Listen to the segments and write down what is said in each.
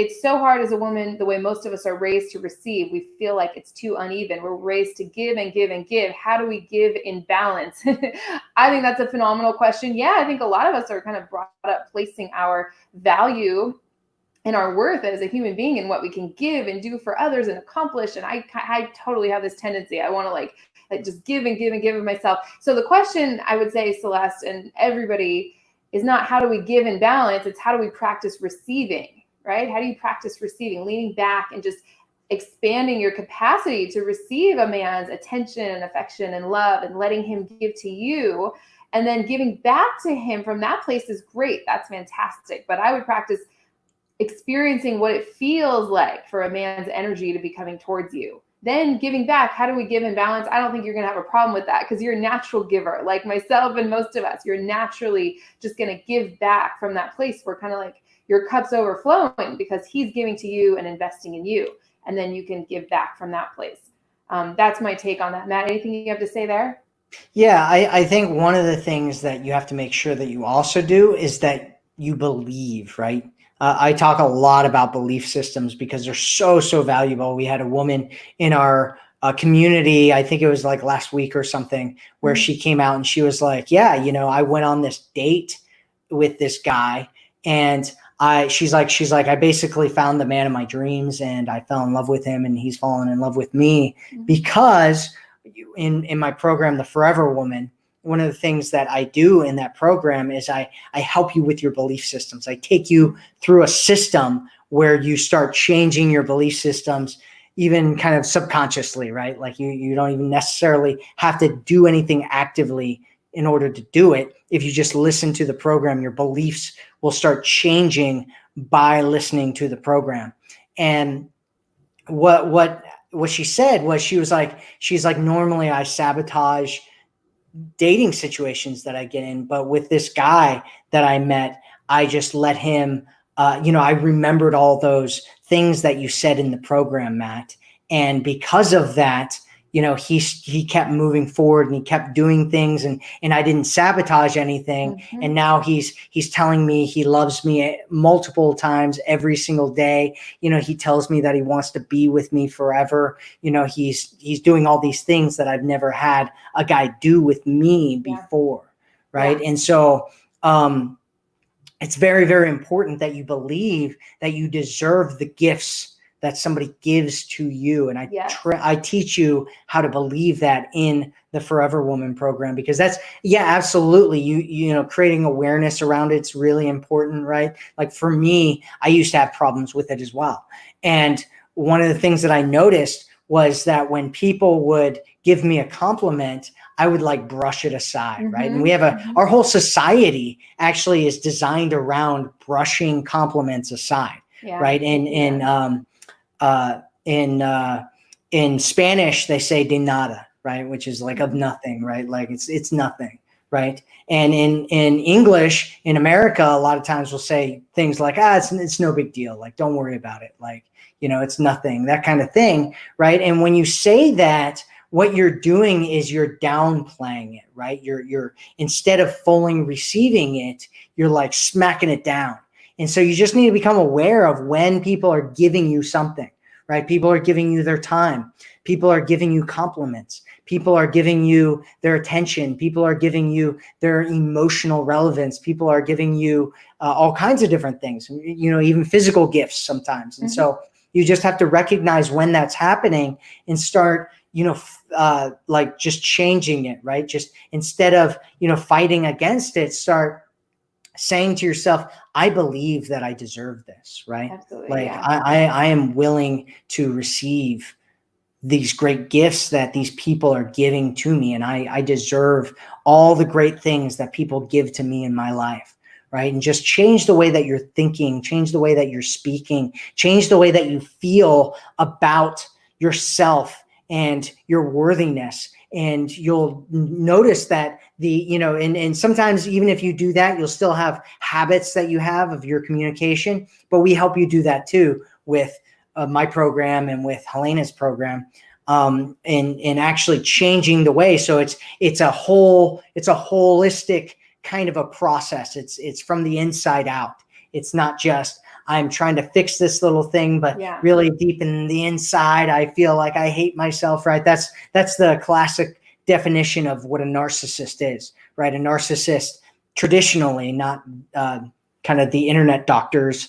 it's so hard as a woman, the way most of us are raised to receive. We feel like it's too uneven. We're raised to give and give and give. How do we give in balance? I think that's a phenomenal question. Yeah, I think a lot of us are kind of brought up placing our value and our worth as a human being and what we can give and do for others and accomplish. And I totally have this tendency. I want to like just give and give and give of myself. So the question I would say, Celeste, and everybody, is not how do we give in balance, it's how do we practice receiving, right? How do you practice receiving, leaning back and just expanding your capacity to receive a man's attention and affection and love and letting him give to you, and then giving back to him from that place is great. That's fantastic. But I would practice experiencing what it feels like for a man's energy to be coming towards you. Then giving back, how do we give in balance? I don't think you're going to have a problem with that because you're a natural giver, like myself and most of us. You're naturally just going to give back from that place where kind of like your cup's overflowing because he's giving to you and investing in you. And then you can give back from that place. That's my take on that. Matt, anything you have to say there? Yeah, I think one of the things that you have to make sure that you also do is that you believe, right? I talk a lot about belief systems because they're so valuable. We had a woman in our community, I think it was like last week or something, where she came out and she was like, yeah, you know, I went on this date with this guy and she's like, I basically found the man of my dreams and I fell in love with him and he's fallen in love with me because in my program, The Forever Woman, one of the things that I do in that program is I help you with your belief systems. I take you through a system where you start changing your belief systems, even kind of subconsciously, right? Like you don't even necessarily have to do anything actively in order to do it. If you just listen to the program, your beliefs will start changing by listening to the program. And what she said was she's like, normally I sabotage dating situations that I get in, but with this guy that I met, I just let him, I remembered all those things that you said in the program, Matt. And because of that, he kept moving forward and he kept doing things and I didn't sabotage anything. Mm-hmm. And now he's telling me he loves me multiple times every single day. He tells me that he wants to be with me forever. He's doing all these things that I've never had a guy do with me before. Right. Yeah. And so, it's very, very important that you believe that you deserve the gifts that somebody gives to you. And I teach you how to believe that in the Forever Woman program, because that's, absolutely. You creating awareness around it's really important, right? Like for me, I used to have problems with it as well. And one of the things that I noticed was that when people would give me a compliment, I would like brush it aside, mm-hmm. right? And we have our whole society actually is designed around brushing compliments aside, right? In Spanish, they say de nada, right? Which is like of nothing, right? Like it's nothing, right? And in English, in America, a lot of times we'll say things like, it's no big deal. Like, don't worry about it. Like, it's nothing, that kind of thing, right? And when you say that, what you're doing is you're downplaying it, right? You're instead of fully receiving it, you're like smacking it down. And so you just need to become aware of when people are giving you something, right? People are giving you their time. People are giving you compliments. People are giving you their attention. People are giving you their emotional relevance. People are giving you all kinds of different things, even physical gifts sometimes. And so you just have to recognize when that's happening and start, like just changing it, right? Just instead of, fighting against it, start saying to yourself, I believe that I deserve this, right? Absolutely, like I am willing to receive these great gifts that these people are giving to me. And I deserve all the great things that people give to me in my life, right? And just change the way that you're thinking, change the way that you're speaking, change the way that you feel about yourself and your worthiness. And you'll notice that and sometimes even if you do that, you'll still have habits that you have of your communication, but we help you do that too with my program and with Helena's program, and actually changing the way. So it's a holistic kind of a process. It's from the inside out. It's not just I'm trying to fix this little thing, but Yeah. really deep in the inside, I feel like I hate myself, right? That's the classic definition of what a narcissist is, right? A narcissist traditionally, not kind of the internet doctors,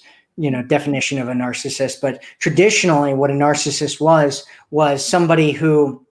definition of a narcissist, but traditionally what a narcissist was somebody who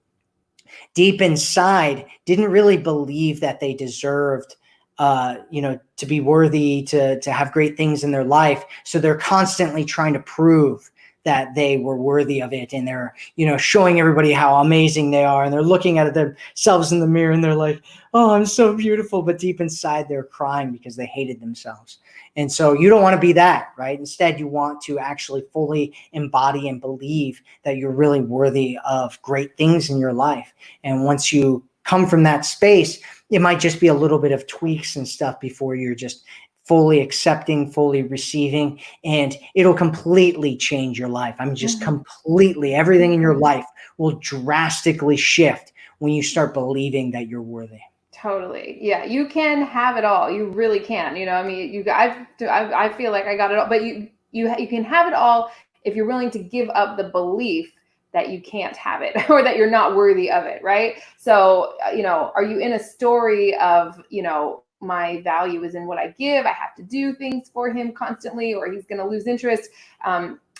deep inside didn't really believe that they deserved to be worthy, to have great things in their life. So they're constantly trying to prove that they were worthy of it. And they're, showing everybody how amazing they are. And they're looking at themselves in the mirror and they're like, oh, I'm so beautiful. But deep inside they're crying because they hated themselves. And so you don't want to be that, right? Instead, you want to actually fully embody and believe that you're really worthy of great things in your life. And once you come from that space, it might just be a little bit of tweaks and stuff before you're just fully accepting, fully receiving, and it'll completely change your life. I mean, just completely everything in your life will drastically shift when you start believing that you're worthy. Totally. Yeah. You can have it all. You really can. I mean, I feel like I got it all, but you can have it all if you're willing to give up the belief that you can't have it or that you're not worthy of it. Right. So, are you in a story of, my value is in what I give. I have to do things for him constantly, or he's going to lose interest.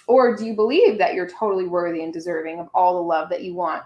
Or do you believe that you're totally worthy and deserving of all the love that you want?